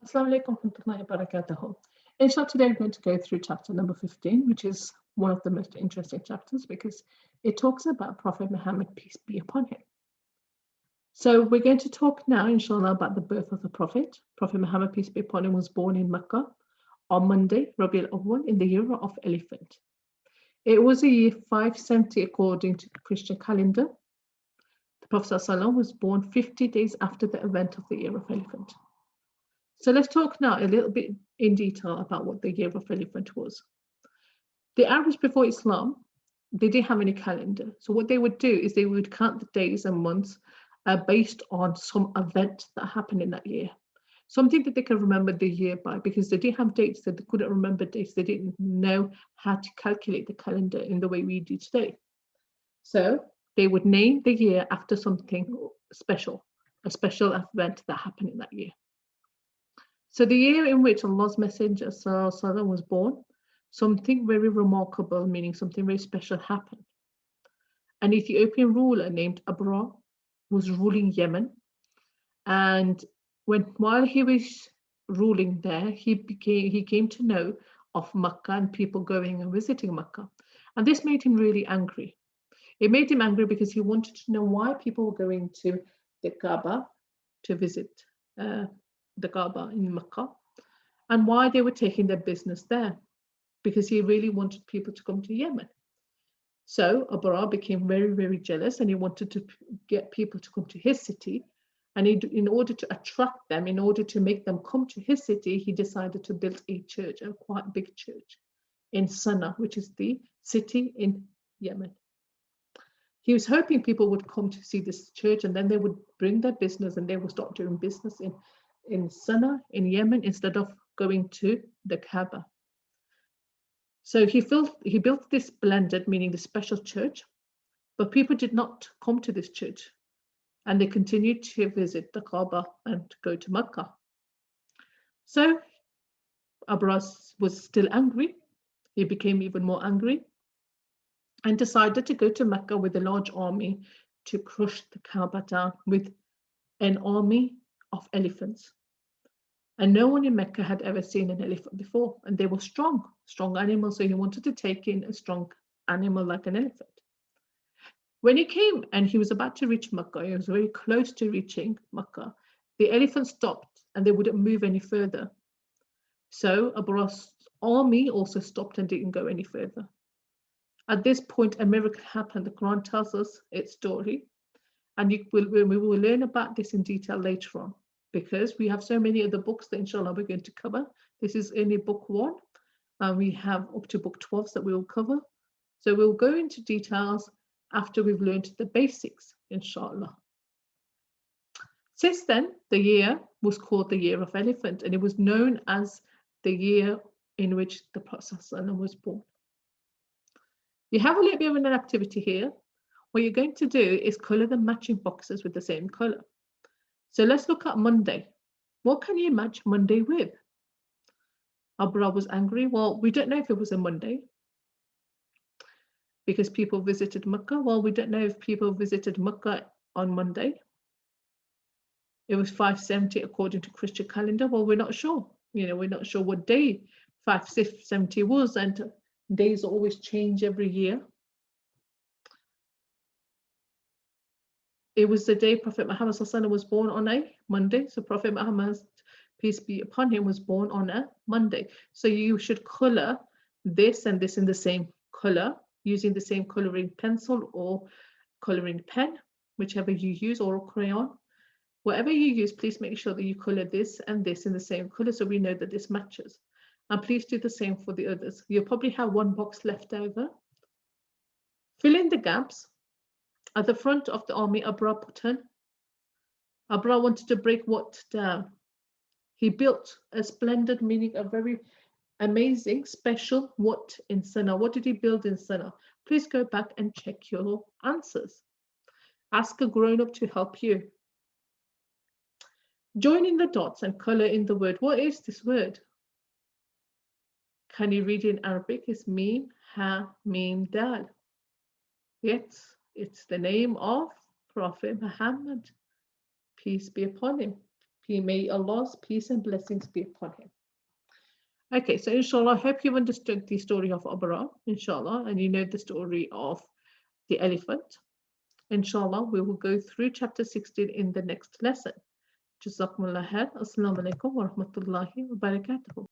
Assalamu alaikum warahmatullahi wabarakatuh. Inshallah, today we're going to go through chapter number 15, which is one of the most interesting chapters because it talks about Prophet Muhammad, peace be upon him. So we're going to talk now, inshallah, about the birth of the Prophet. Prophet Muhammad, peace be upon him, was born in Mecca on Monday, Rabiul Awwal, in the year of Elephant. It was a year 570 according to the Christian calendar. The Prophet ﷺ was born 50 days after the event of the year of Elephant. So let's talk now a little bit in detail about what the year of Elephant was. The Arabs before Islam, they didn't have any calendar. So what they would do is they would count the days and months based on some event that happened in that year. Something that they could remember the year by, because they didn't have dates, so they couldn't remember dates. They didn't know how to calculate the calendar in the way we do today. So they would name the year after something special, a special event that happened in that year. So the year in which Allah's Messenger Sallallahu was born, something very remarkable, meaning something very special, happened. An Ethiopian ruler named Abra was ruling Yemen, and while he was ruling there, he came to know of Mecca and people going and visiting Mecca, and this made him really angry. It made him angry because he wanted to know why people were going to the Kaaba to visit the Kaaba in Mecca, and why they were taking their business there, because he really wanted people to come to Yemen. So Abra became very, very jealous, and he wanted to get people to come to his city. And in order to attract them, in order to make them come to his city, he decided to build a church, a quite big church in Sana'a, which is the city in Yemen. He was hoping people would come to see this church, and then they would bring their business and they would start doing business in Sana'a, in Yemen, instead of going to the Kaaba. So he built this blended, meaning the special church, but people did not come to this church, and they continued to visit the Kaaba and go to Mecca. So Abras was still angry. He became even more angry and decided to go to Mecca with a large army to crush the Kaaba down with an army of elephants. And no one in Mecca had ever seen an elephant before, and they were strong animals. So he wanted to take in a strong animal like an elephant. When he came and he was about to reach Mecca, he was very close to reaching Mecca, the elephant stopped and they wouldn't move any further. So Abra's army also stopped and didn't go any further. At this point, a miracle happened. The Quran tells us its story, and we will learn about this in detail later on, because we have so many other books that inshallah we're going to cover. This is only book 1, and we have up to book 12 that we will cover. So we'll go into details after we've learned the basics, inshallah. Since then, the year was called the Year of Elephant, and it was known as the year in which the Prophet was born. You have a little bit of an activity here. What you're going to do is color the matching boxes with the same color. So let's look at Monday. What can you match Monday with? Abra was angry. Well, we don't know if it was a Monday because people visited Mecca. Well, we don't know if people visited Mecca on Monday. It was 570 according to Christian calendar. Well, we're not sure. We're not sure what day 570 was, and days always change every year. It was the day Prophet Muhammad was born on a Monday. So Prophet Muhammad, peace be upon him, was born on a Monday. So you should color this and this in the same color, using the same coloring pencil or coloring pen, whichever you use, or a crayon. Whatever you use, please make sure that you color this and this in the same color so we know that this matches. And please do the same for the others. You'll probably have one box left over. Fill in the gaps. At the front of the army, Abra button. Abra wanted to break what down? He built a splendid, meaning a very amazing, special what in Sana'a. What did he build in Sana'a? Please go back and check your answers. Ask a grown-up to help you. Join in the dots and color in the word. What is this word? Can you read it in Arabic? It's Mim, Ha, Mim, Dal. Yes, it's the name of Prophet Muhammad, peace be upon him. May Allah's peace and blessings be upon him. Okay, so inshallah, I hope you've understood the story of Abra, inshallah, and you know the story of the elephant. Inshallah, we will go through chapter 16 in the next lesson. Jazakumullah khair. Assalamu alaikum wa rahmatullahi wa barakatuh.